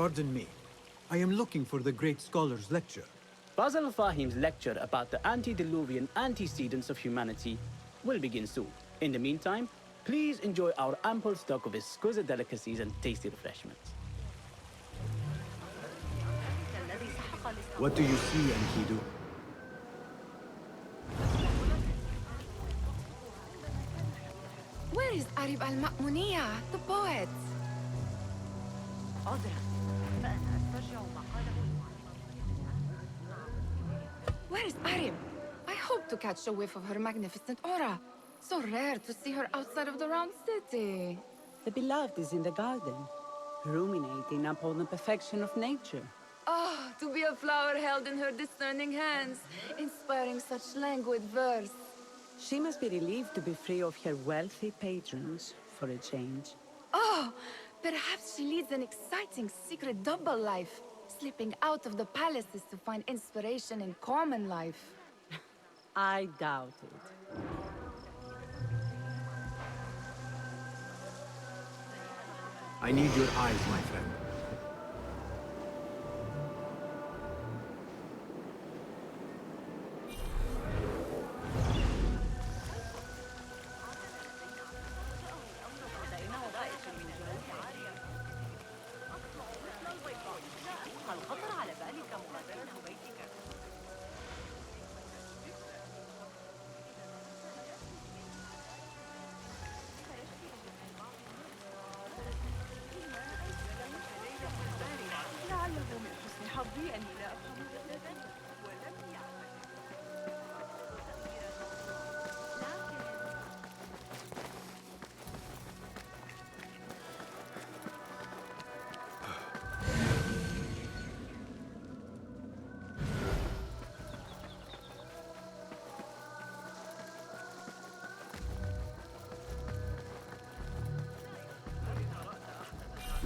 Pardon me. I am looking for the great scholar's lecture. Basil Fahim's lecture about the antediluvian antecedents of humanity will begin soon. In the meantime, please enjoy our ample stock of exquisite delicacies and tasty refreshments. What do you see, Enkidu? Where is Arib al-Ma'muniya, the poet? Where is Arib? I hope to catch a whiff of her magnificent aura. So rare to see her outside of the round city. The beloved is in the garden, ruminating upon the perfection of nature. Ah, to be a flower held in her discerning hands, inspiring such languid verse. She must be relieved to be free of her wealthy patrons, for a change. Oh, perhaps she leads an exciting secret double life, slipping out of the palaces to find inspiration in common life. I doubt it. I need your eyes, my friend.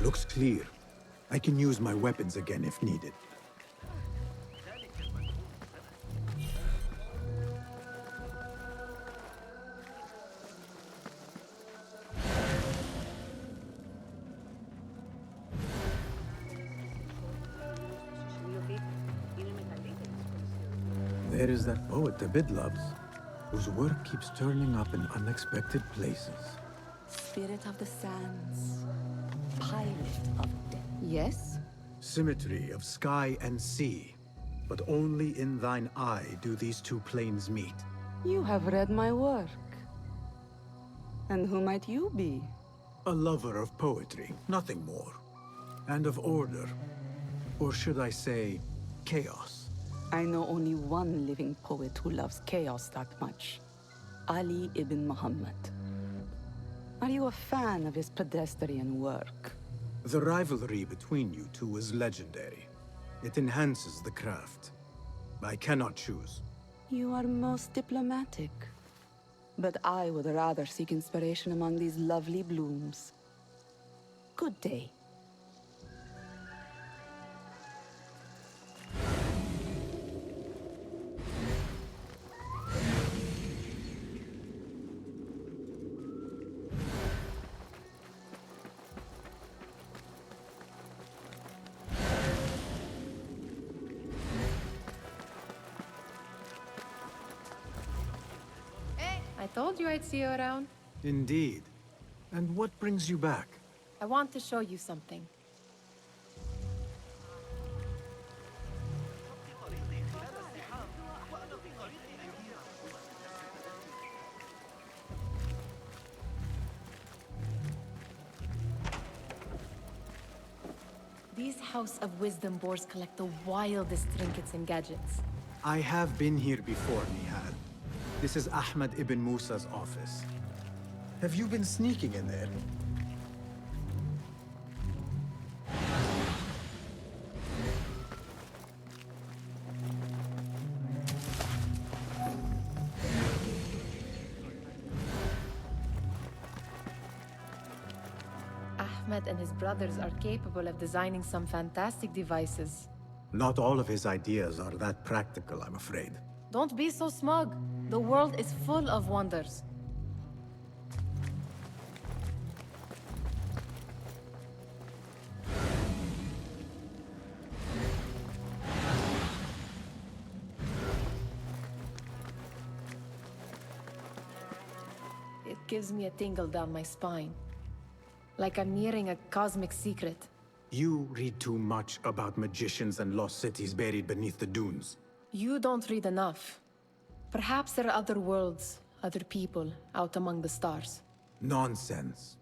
Looks clear. I can use my weapons again if needed. There is that poet Abid loves, whose work keeps turning up in unexpected places. Spirit of the sands, pilot of death. Yes? Symmetry of sky and sea, but only in thine eye do these two planes meet. You have read my work. And who might you be? A lover of poetry, nothing more. And of order. Or should I say, chaos. I know only one living poet who loves chaos that much. Ali ibn Muhammad. Are you a fan of his pedestrian work? The rivalry between you two is legendary. It enhances the craft. I cannot choose. You are most diplomatic. But I would rather seek inspiration among these lovely blooms. Good day. I told you I'd see you around. Indeed. And what brings you back? I want to show you something. These House of Wisdom boars collect the wildest trinkets and gadgets. I have been here before, Nihal. This is Ahmed ibn Musa's office. Have you been sneaking in there? Ahmed and his brothers are capable of designing some fantastic devices. Not all of his ideas are that practical, I'm afraid. Don't be so smug. The world is full of wonders. gives me a tingle down my spine. Like I'm nearing a cosmic secret. You read too much about magicians and lost cities buried beneath the dunes. You don't read enough. Perhaps there are other worlds, other people, out among the stars. Nonsense.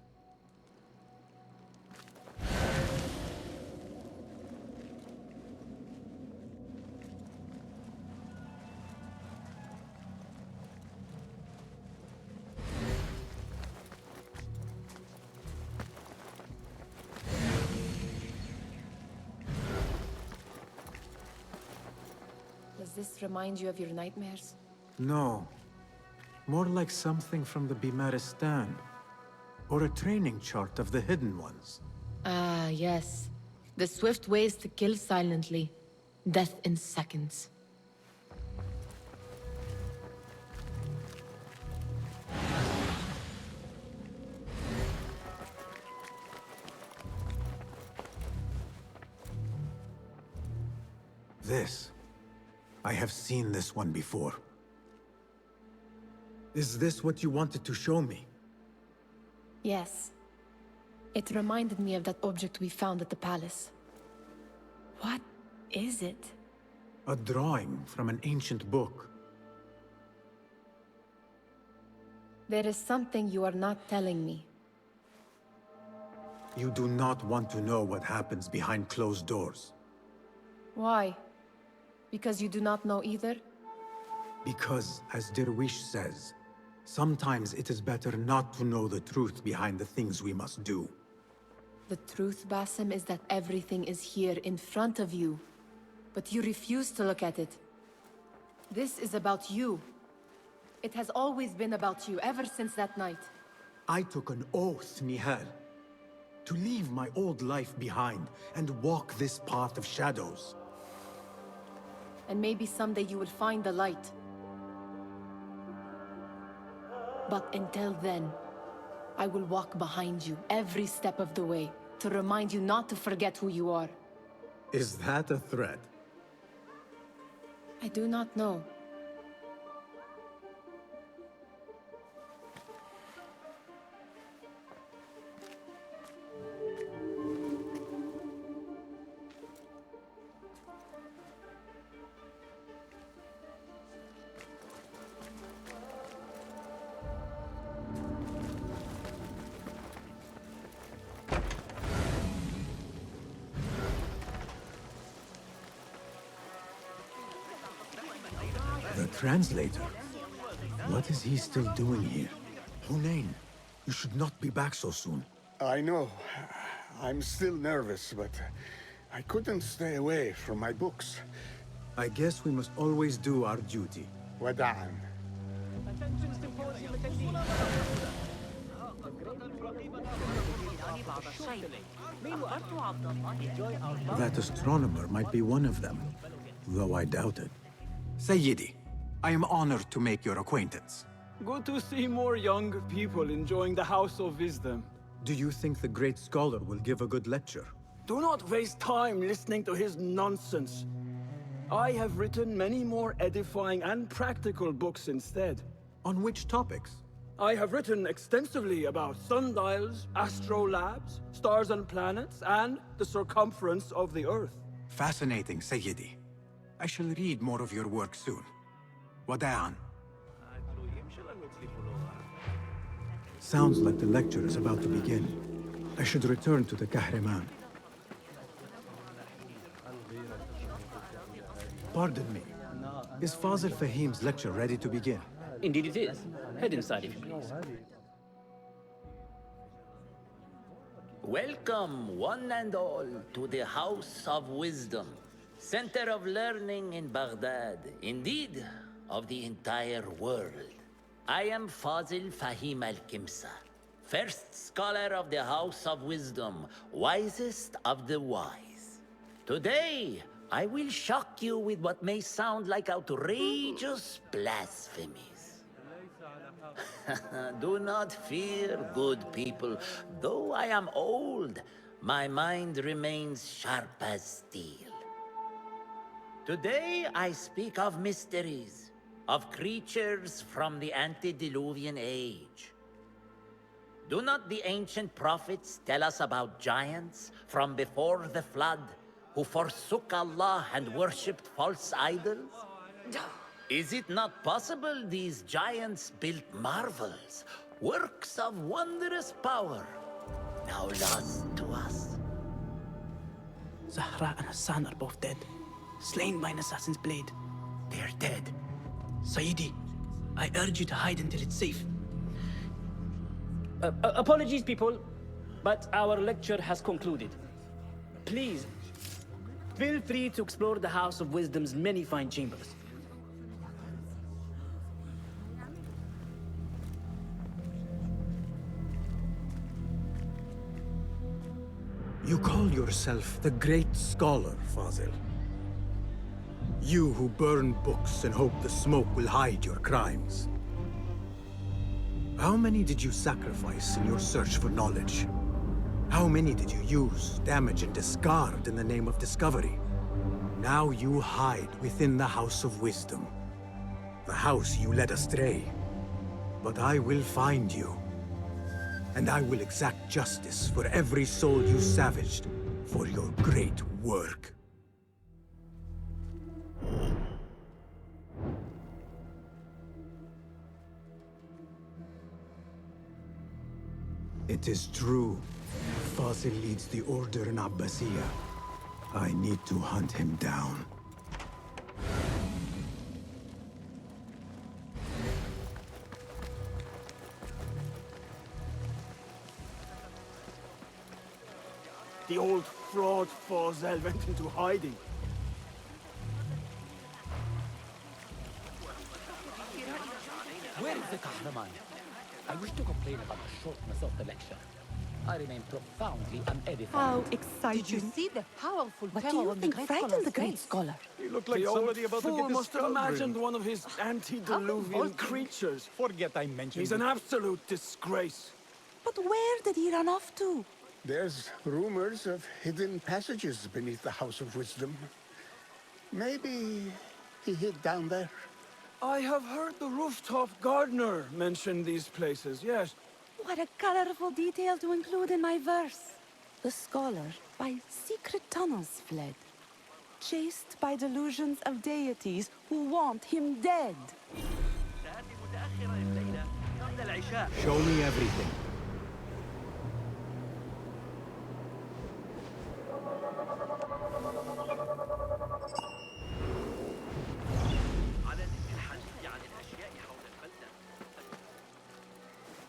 Does this remind you of your nightmares? No. More like something from the Bimaristan. Or a training chart of the Hidden Ones. Ah, yes. The swift ways to kill silently. Death in seconds. This. I have seen this one before. Is this what you wanted to show me? Yes. It reminded me of that object we found at the palace. What is it? A drawing from an ancient book. There is something you are not telling me. You do not want to know what happens behind closed doors. Why? Because you do not know either? Because, as Derwish says, sometimes it is better not to know the truth behind the things we must do. The truth, Basim, is that everything is here in front of you. But you refuse to look at it. This is about you. It has always been about you, ever since that night. I took an oath, Nihal, to leave my old life behind and walk this path of shadows. And maybe someday you will find the light. But until then, I will walk behind you every step of the way to remind you not to forget who you are. Is that a threat? I do not know. The translator? What is he still doing here? Hunain, you should not be back so soon. I know. I'm still nervous, but I couldn't stay away from my books. I guess we must always do our duty. Wada'an. That astronomer might be one of them, though I doubt it. Sayyidi, I am honored to make your acquaintance. Good to see more young people enjoying the House of Wisdom. Do you think the great scholar will give a good lecture? Do not waste time listening to his nonsense. I have written many more edifying and practical books instead. On which topics? I have written extensively about sundials, astrolabes, stars and planets, and the circumference of the Earth. Fascinating, Sayyidi. I shall read more of your work soon. Wada'an. Sounds like the lecture is about to begin. I should return to the Kahraman. Pardon me. Is Fazil Fahim's lecture ready to begin? Indeed it is. Head inside if you please. Welcome, one and all, to the House of Wisdom, center of learning in Baghdad, indeed, of the entire world. I am Fazil Fahim al-Kimsa, first scholar of the House of Wisdom, wisest of the wise. Today, I will shock you with what may sound like outrageous blasphemies. Do not fear, good people. Though I am old, my mind remains sharp as steel. Today I speak of mysteries, of creatures from the antediluvian age. Do not the ancient prophets tell us about giants from before the flood who forsook Allah and worshipped false idols? Is it not possible these giants built marvels, works of wondrous power, now lost to us? Zahra and Hassan are both dead, slain by an assassin's blade. They're dead. Sayyidi, I urge you to hide until it's safe. Apologies, people, but our lecture has concluded. Please, feel free to explore the House of Wisdom's many fine chambers. You call yourself the great scholar, Fazil. You who burn books and hope the smoke will hide your crimes. How many did you sacrifice in your search for knowledge? How many did you use, damage, and discard in the name of discovery? Now you hide within the House of Wisdom. The house you led astray. But I will find you. And I will exact justice for every soul you savaged for your great work. It is true. Fazil leads the order in Abbasiyah. I need to hunt him down. The old fraud Fazil went into hiding. Where is the Kahraman? I wish to complain about the shortness of the lecture. I remain profoundly unedified. How exciting. Did you see the powerful What do terror you on the think great frightened scholar's the great face? scholar? He looked like The somebody old about to fool get must have imagined imagined one of his antediluvian creatures. Forget I mentioned He's it. an absolute disgrace. But where did he run off to? There's rumors of hidden passages beneath the House of Wisdom. Maybe he hid down there. I have heard the rooftop gardener mention these places, yes. What a colorful detail to include in my verse. The scholar by secret tunnels fled, chased by delusions of deities who want him dead. Show me everything.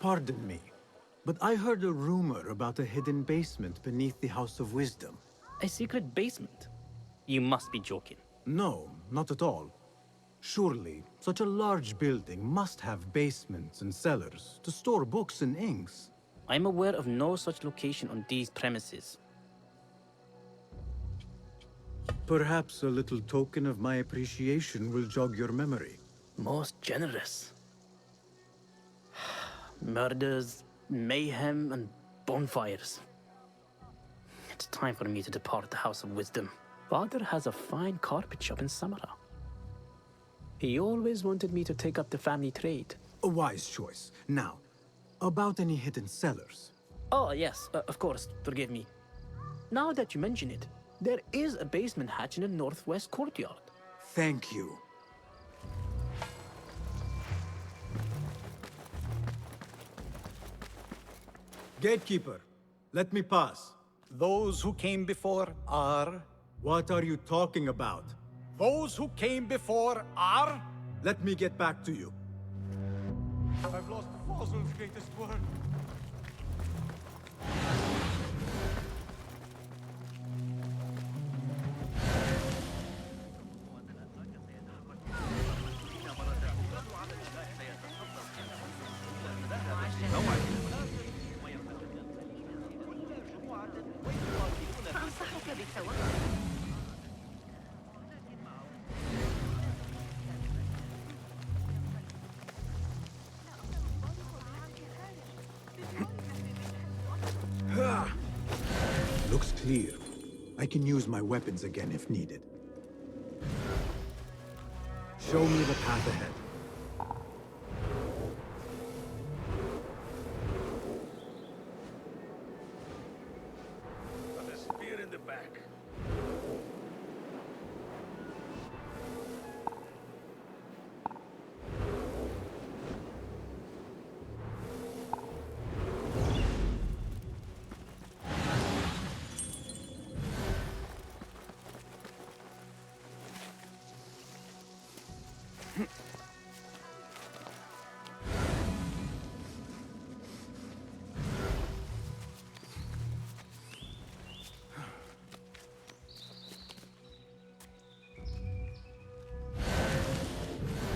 Pardon me, but I heard a rumor about a hidden basement beneath the House of Wisdom. A secret basement? You must be joking. No, not at all. Surely, such a large building must have basements and cellars to store books and inks. I'm aware of no such location on these premises. Perhaps a little token of my appreciation will jog your memory. Most generous. Murders, mayhem, and bonfires. It's time for me to depart the House of Wisdom. Father has a fine carpet shop in Samara. He always wanted me to take up the family trade. A wise choice. Now, about any hidden cellars. Oh, yes, of course, forgive me. Now that you mention it, there is a basement hatch in the northwest courtyard. Thank you. Gatekeeper, let me pass. Those who came before are... What are you talking about? Those who came before are... Let me get back to you. I've lost Fazil's greatest word. Looks clear. I can use my weapons again if needed. Show me the path ahead.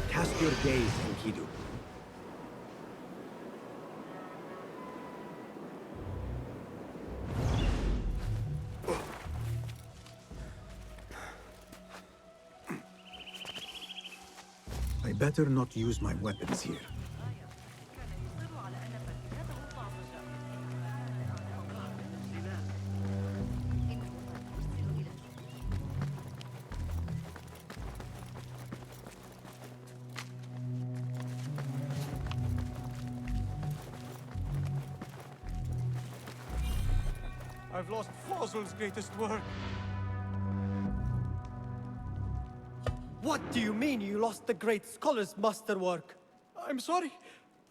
Cast your gaze, Enkidu. I better not use my weapons here. I've lost Fazl's greatest work. What do you mean you lost the great scholar's masterwork? I'm sorry.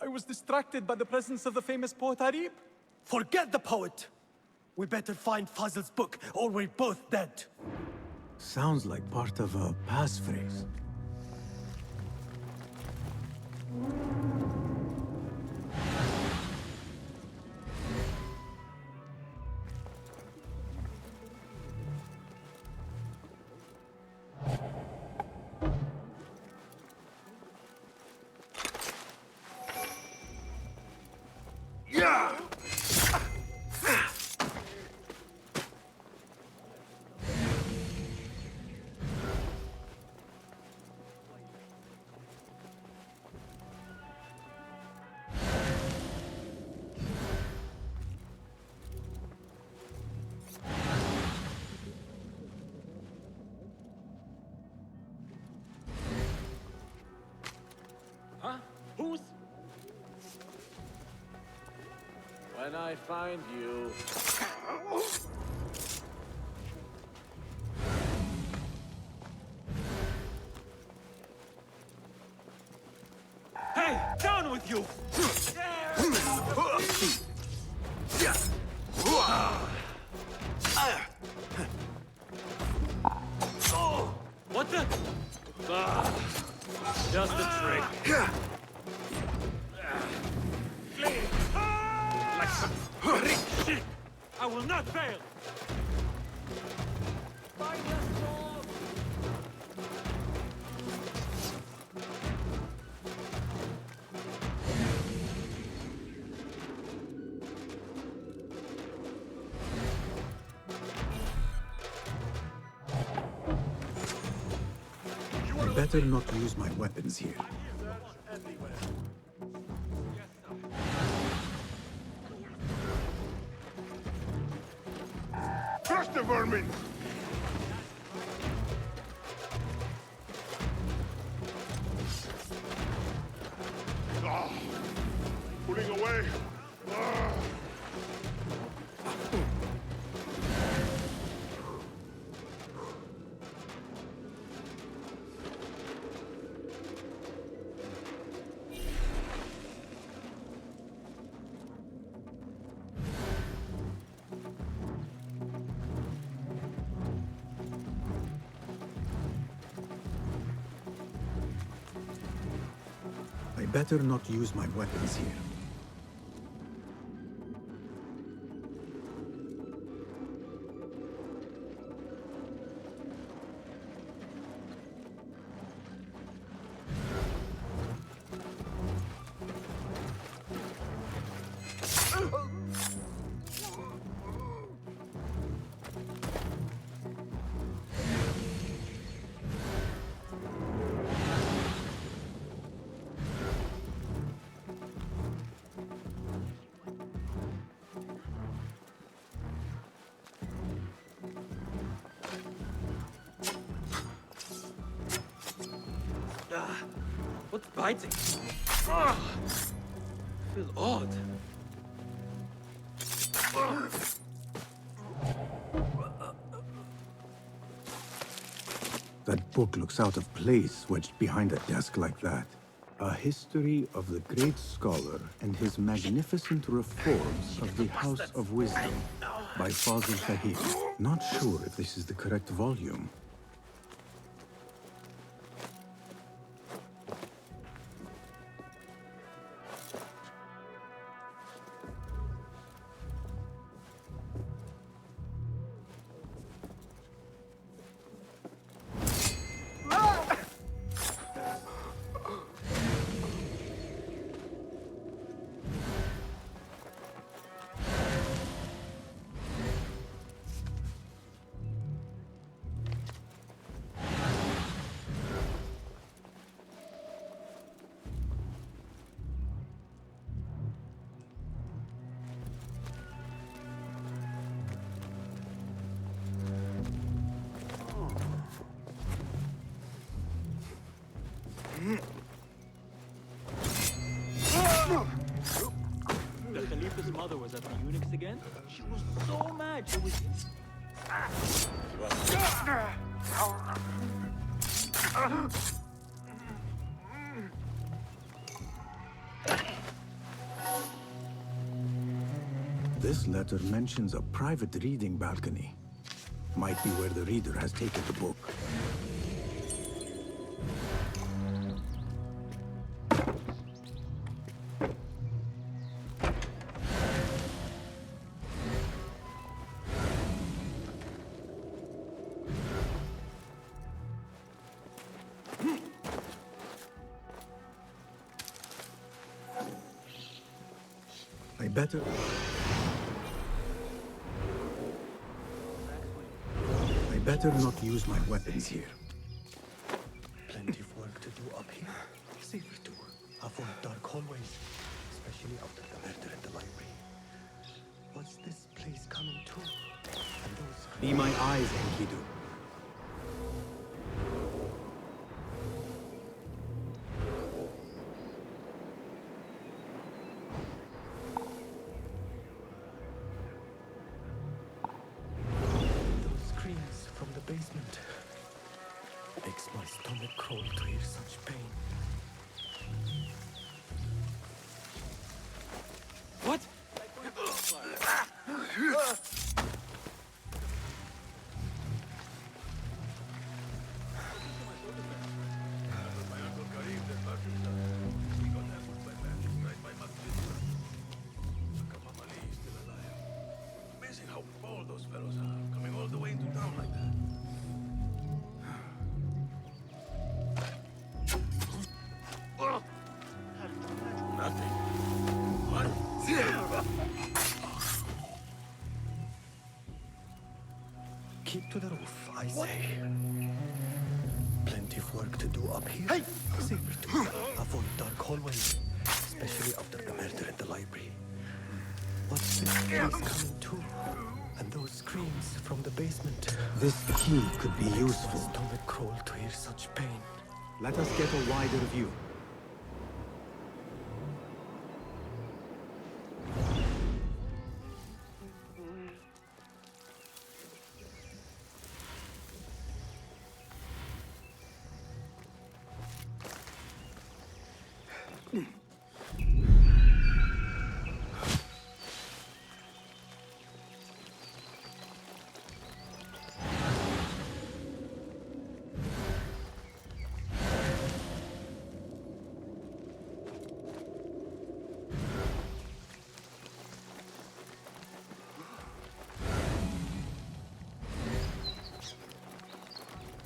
I was distracted by the presence of the famous poet Arib. Forget the poet! We better find Fazl's book, or we're both dead. Sounds like part of a passphrase. Huh? Who's? When I find you... Hey! Down with you! What the? Just a trick. Like some freak shit! I will not fail! Find your sword! I better not use my weapons here. Crush the vermin! Pulling away. I better not use my weapons here. What's biting? I feel odd. That book looks out of place wedged behind a desk like that. A history of the great scholar and his magnificent reforms of the House of Wisdom by Fazl Fahim. Not sure if this is the correct volume. The Khalifa's mother was at the eunuchs again. She was so mad. She was... This letter mentions a private reading balcony. Might be where the reader has taken the book. I better not use my weapons here. Plenty of work to do up here. Safer to avoid dark hallways, especially after the murder in the library. What's this place coming to? And those... Be my eyes, Enkidu. Basement. Makes my stomach crawl to hear such pain. What? Amazing how bold those fellows are, coming all the way into town like that. Nothing. What? Keep to the roof, I say. Plenty of work to do up here. Hey! Safer to avoid dark hallways, especially after the murder in the library. What's this place coming to? And those screams from the basement. This key could be useful. My stomach crawl to hear such pain. Let us get a wider view.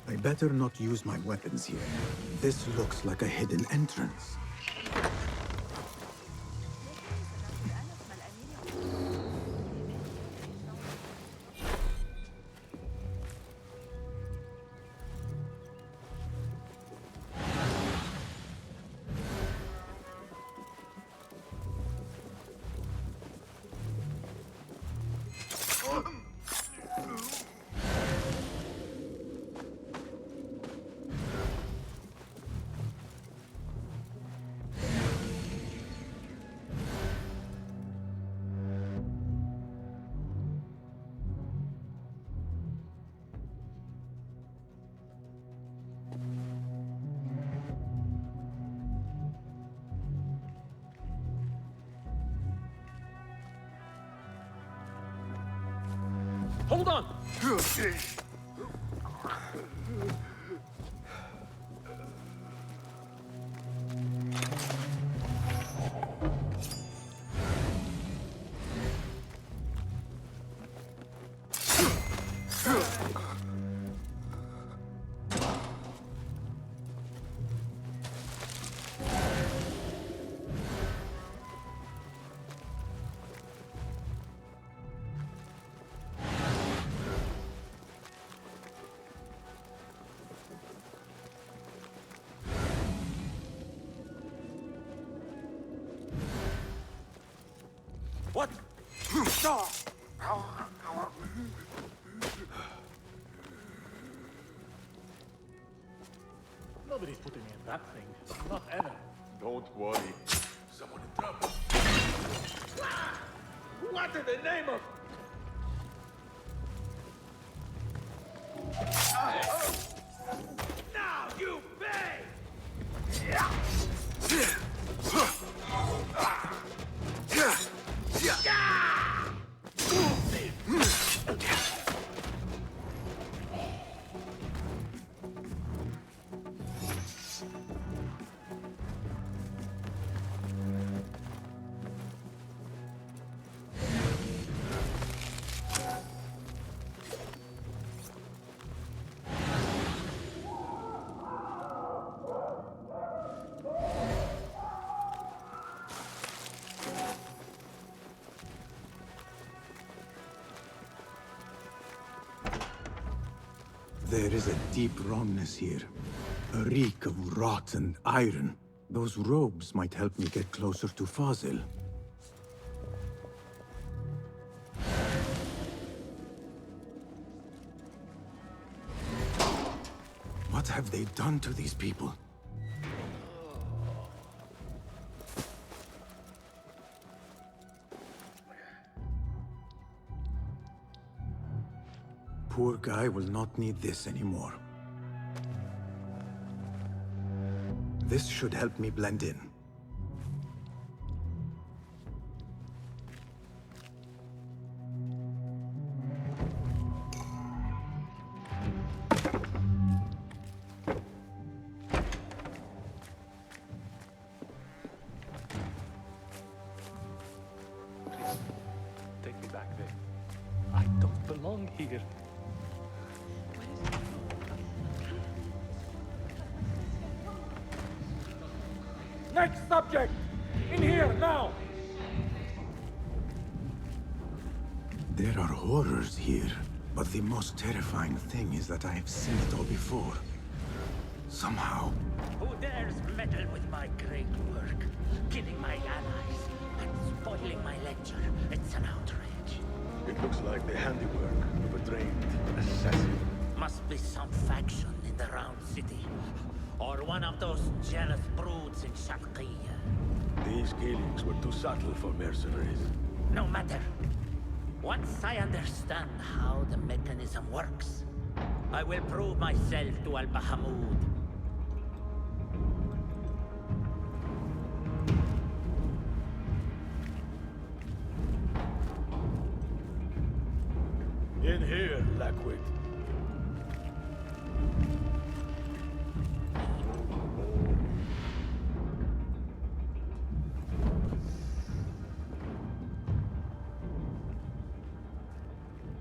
I better not use my weapons here. This looks like a hidden entrance. Hold on! What? Nobody's putting me in That thing is not ever. Don't worry. Someone in trouble. What in the name of... Now you pay! There is a deep wrongness here. A reek of rot and iron. Those robes might help me get closer to Fazil. What have they done to these people? Poor guy will not need this anymore. This should help me blend in. Take me back there. I don't belong here. Next subject! In here, now! There are horrors here, but the most terrifying thing is that I have seen it all before. Somehow. Who dares meddle with my great work? Killing my allies and spoiling my lecture. It's an outrage. It looks like the handiwork of a trained assassin. Must be some faction in the Round City. Or one of those jealous broods in Sharqiyya. These killings were too subtle for mercenaries. No matter. Once I understand how the mechanism works, I will prove myself to Al-Bahamud. In here, Lackwit.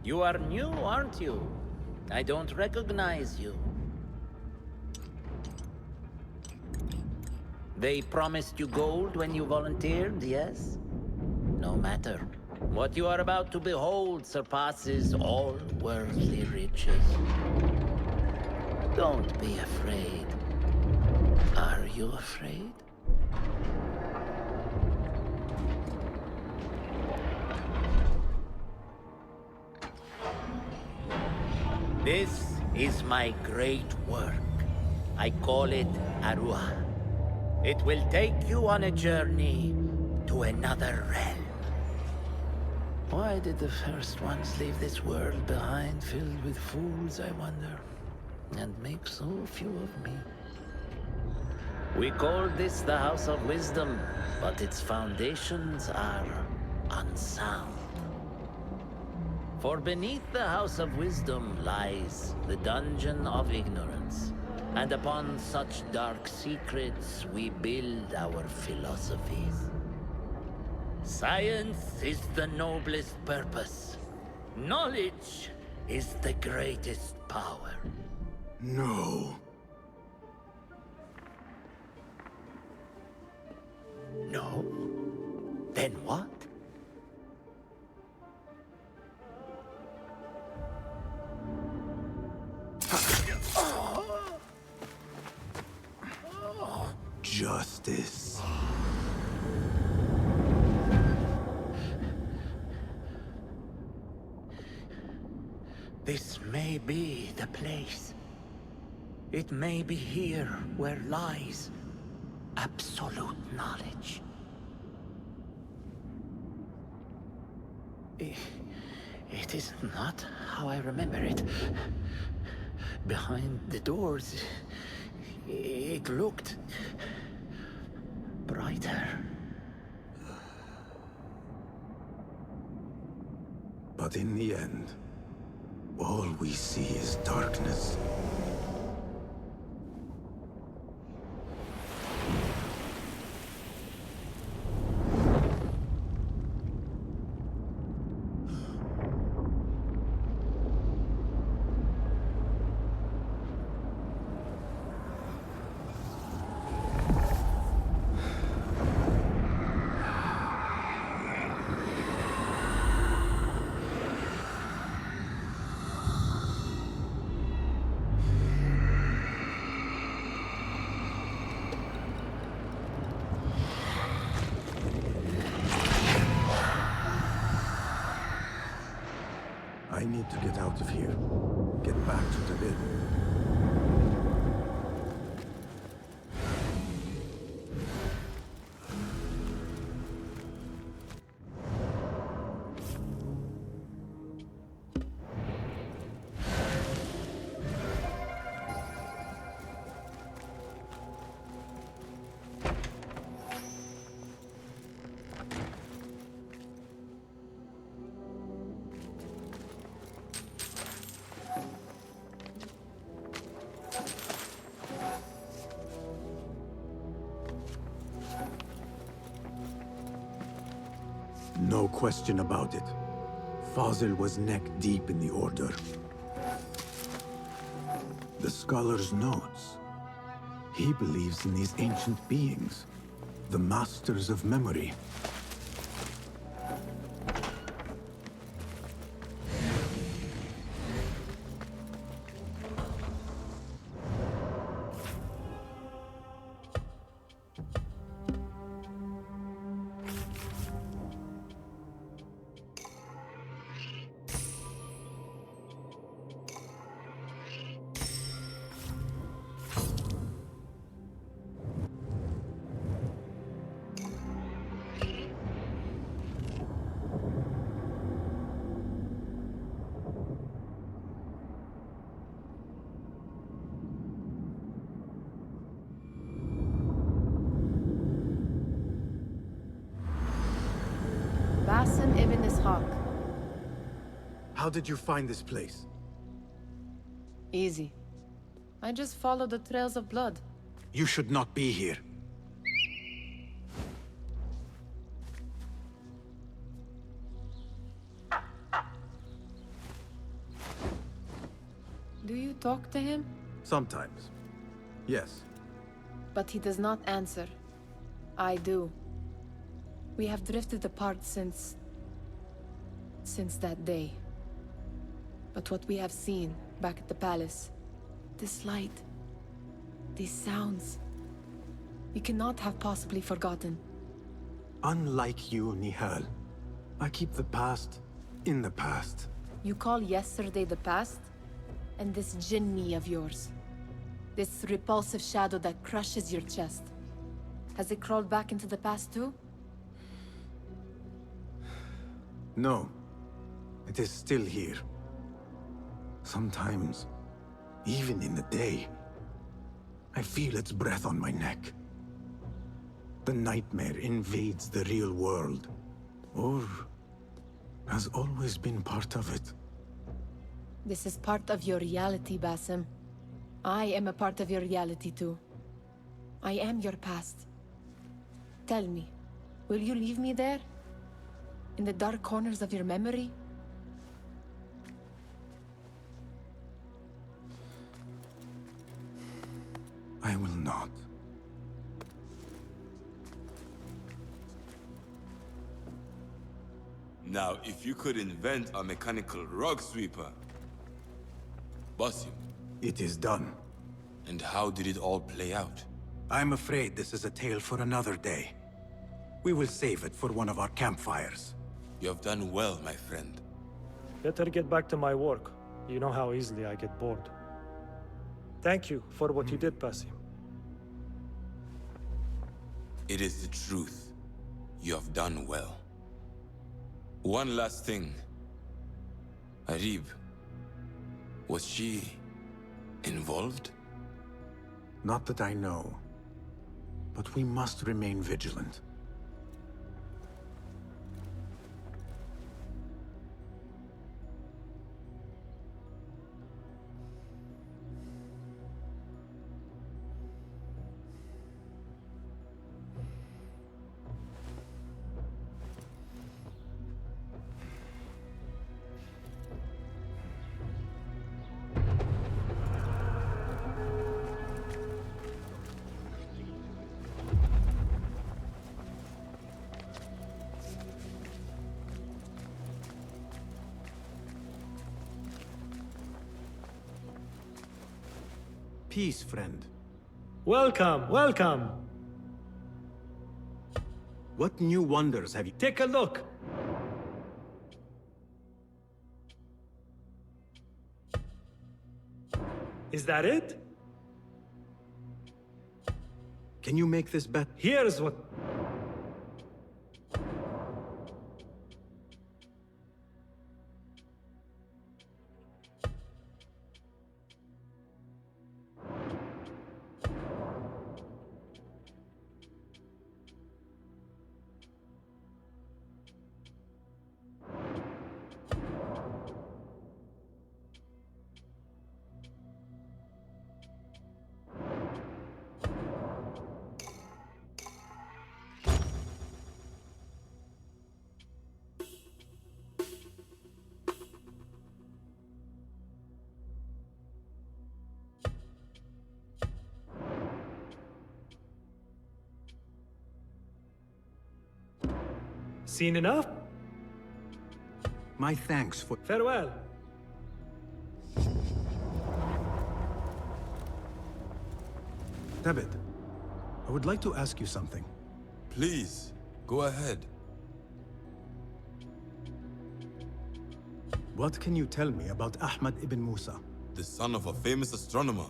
You are new, aren't you? I don't recognize you. They promised you gold when you volunteered, yes? No matter. What you are about to behold surpasses all worldly riches. Don't be afraid. Are you afraid? This is my great work. I call it Arwah. It will take you on a journey to another realm. Why did the first ones leave this world behind, filled with fools, I wonder, and make so few of me? We call this the House of Wisdom, but its foundations are unsound. For beneath the House of Wisdom lies the Dungeon of Ignorance, and upon such dark secrets we build our philosophies. Science is the noblest purpose. Knowledge is the greatest power. No. No? Then what? Justice. This may be the place. It may be here where lies absolute knowledge. It is not how I remember it. Behind the doors, it looked brighter. But in the end, all we see is darkness. I need to get out of here. Get back to the bed. No question about it. Fazil was neck-deep in the Order. The scholar's notes. He believes in these ancient beings, the masters of memory. Basim ibn Ishaq. How did you find this place? Easy. I just followed the trails of blood. You should not be here. Do you talk to him? Sometimes. Yes. But he does not answer. I do. We have drifted apart since that day. But what we have seen back at the palace, this light, these sounds, we cannot have possibly forgotten. Unlike you, Nihal, I keep the past in the past. You call yesterday the past? And this jinni of yours, this repulsive shadow that crushes your chest, has it crawled back into the past too? No. It is still here. Sometimes, even in the day, I feel its breath on my neck. The nightmare invades the real world, or has always been part of it. This is part of your reality, Basim. I am a part of your reality too. I am your past. Tell me, will you leave me there? In the dark corners of your memory? I will not. Now, if you could invent a mechanical rug sweeper... Basim. It is done. And how did it all play out? I'm afraid this is a tale for another day. We will save it for one of our campfires. You have done well, my friend. Better get back to my work. You know how easily I get bored. Thank you for what you did, Basim. It is the truth. You have done well. One last thing. Arib, was she involved? Not that I know. But we must remain vigilant. Peace, friend. Welcome, welcome. What new wonders have you... Take a look. Is that it? Can you make this bet? Here's what... Seen enough? My thanks for... Farewell. David, I would like to ask you something. Please, go ahead. What can you tell me about Ahmad ibn Musa? The son of a famous astronomer.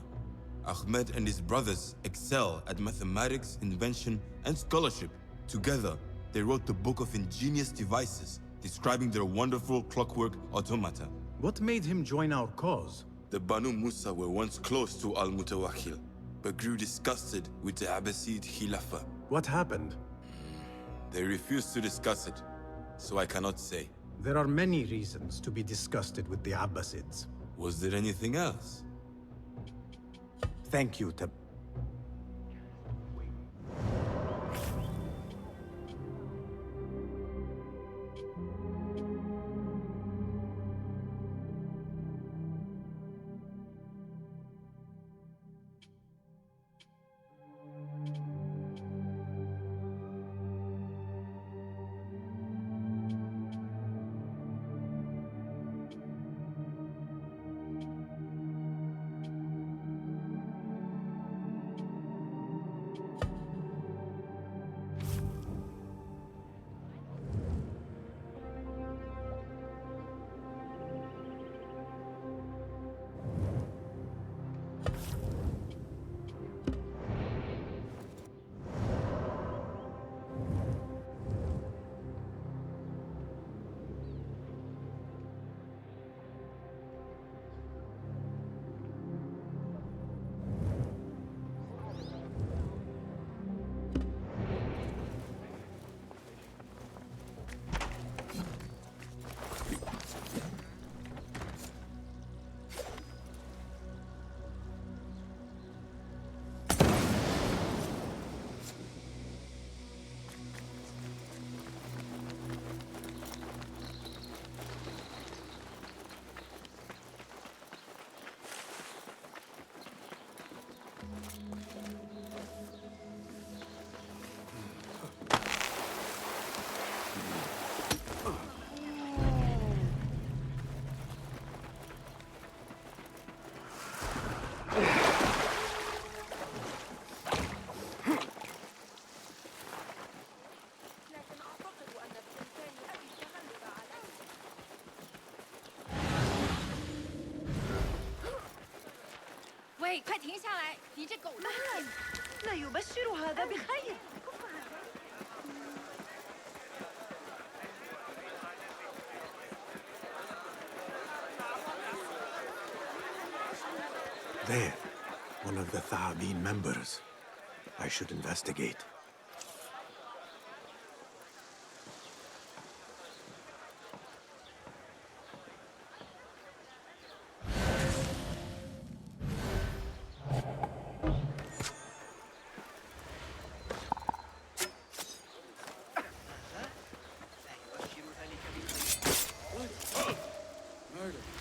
Ahmed and his brothers excel at mathematics, invention, and scholarship. Together, they wrote the Book of Ingenious Devices, describing their wonderful clockwork automata. What made him join our cause? The Banu Musa were once close to Al-Mutawakkil, but grew disgusted with the Abbasid Caliphate. What happened? They refused to discuss it, so I cannot say. There are many reasons to be disgusted with the Abbasids. Was there anything else? Thank you, 嘿，快停下来！你这狗蛋！لا يبشر هذا بخير. There, one of the Thaabin members. I should investigate.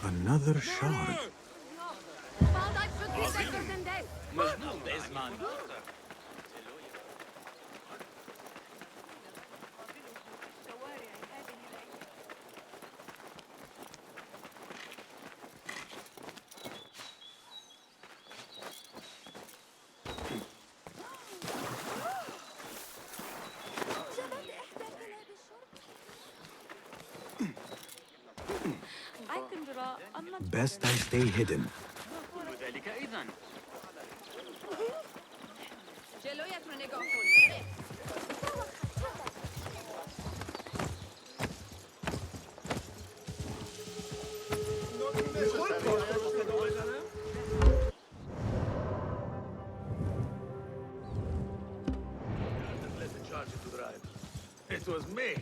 Another shard. Baghdad should be better than this. Best I stay hidden. It was me.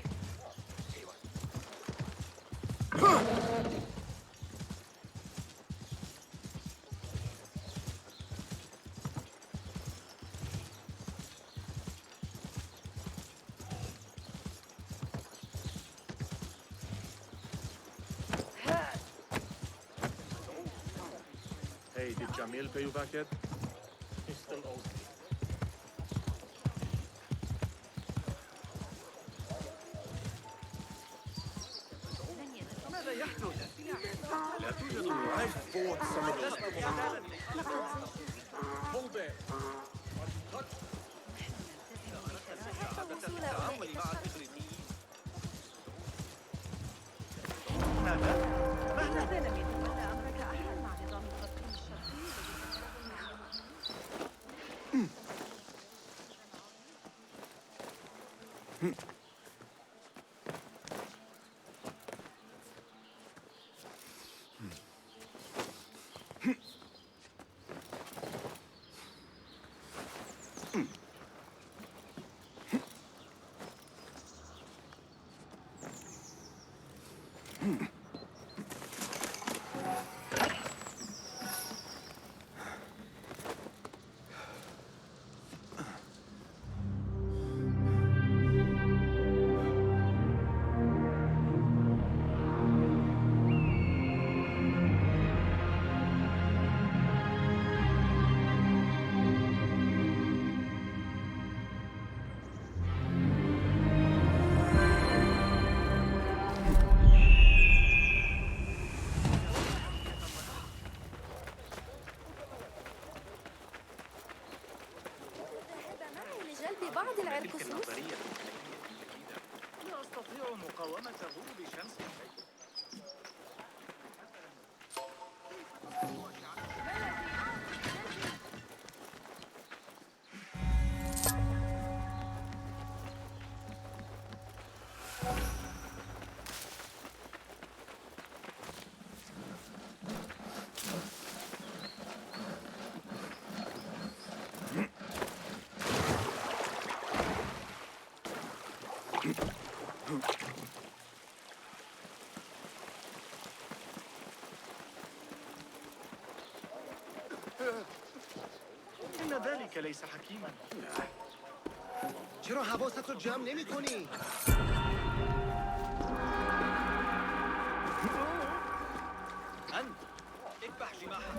Hey, did Jamil pay you back yet? He still owes me. I fought some of those. Hold there. بعض العرقسوس لا أستطيع مقاومته بشمس إن ذلك ليس حكيما. چرا حواست رو جمع نمی کنی؟ أنت اذبح جماحك.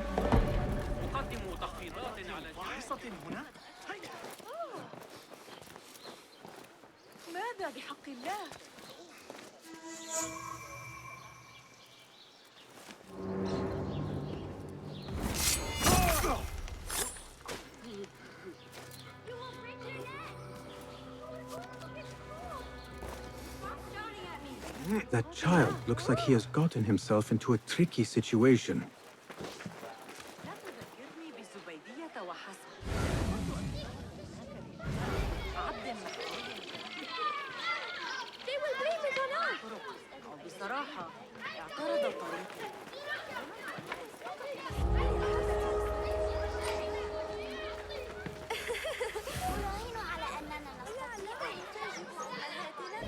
أقدم تخفيضات على فاحصة هنا. هيا. ماذا بحق الله؟ That child looks like he has gotten himself into a tricky situation.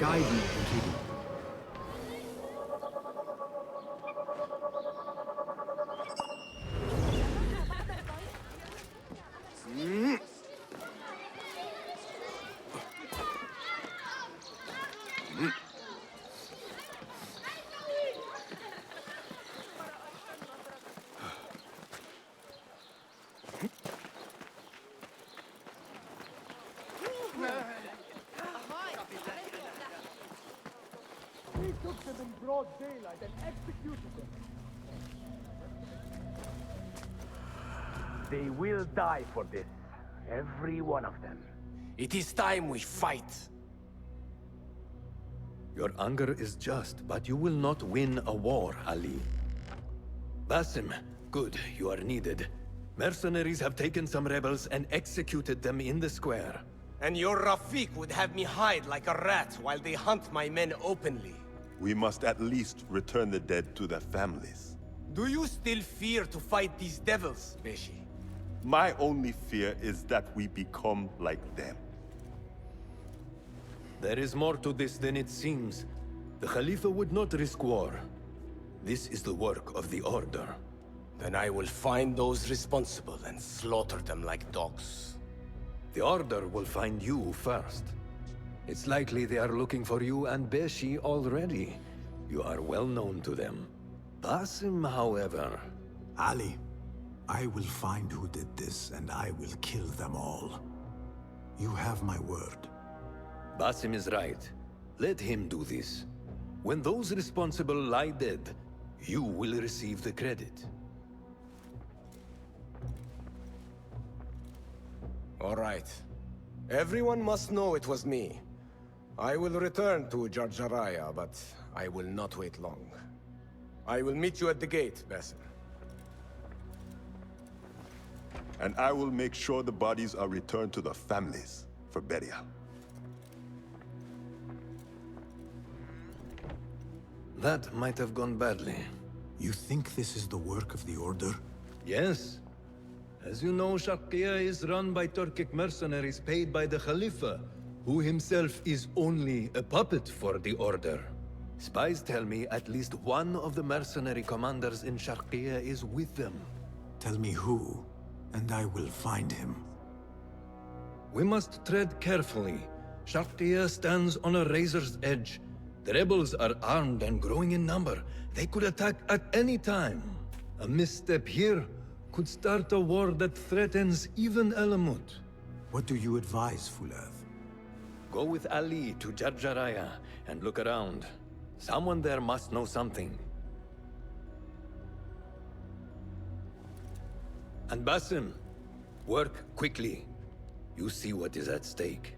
Guide me, Enkidu. We took them in broad daylight and executed them. They will die for this. Every one of them. It is time we fight. Your anger is just, but you will not win a war, Ali. Basim, good, you are needed. Mercenaries have taken some rebels and executed them in the square. And your Rafiq would have me hide like a rat while they hunt my men openly. We must at least return the dead to their families. Do you still fear to fight these devils, Beshi? My only fear is that we become like them. There is more to this than it seems. The Khalifa would not risk war. This is the work of the Order. Then I will find those responsible and slaughter them like dogs. The Order will find you first. It's likely they are looking for you and Beshi already. You are well known to them. Basim, however... Ali, I will find who did this, and I will kill them all. You have my word. Basim is right. Let him do this. When those responsible lie dead, you will receive the credit. All right. Everyone must know it was me. I will return to Jarjaraya, but I will not wait long. I will meet you at the gate, Basim. And I will make sure the bodies are returned to the families for burial. That might have gone badly. You think this is the work of the Order? Yes. As you know, Sharqiya is run by Turkic mercenaries paid by the Khalifa, who himself is only a puppet for the Order. Spies tell me at least one of the mercenary commanders in Sharqiya is with them. Tell me who, and I will find him. We must tread carefully. Sharqiya stands on a razor's edge. The rebels are armed and growing in number. They could attack at any time. A misstep here could start a war that threatens even Alamut. What do you advise, Fulad? Go with Ali to Jarjaraya and look around. Someone there must know something. And Basim, work quickly. You see what is at stake.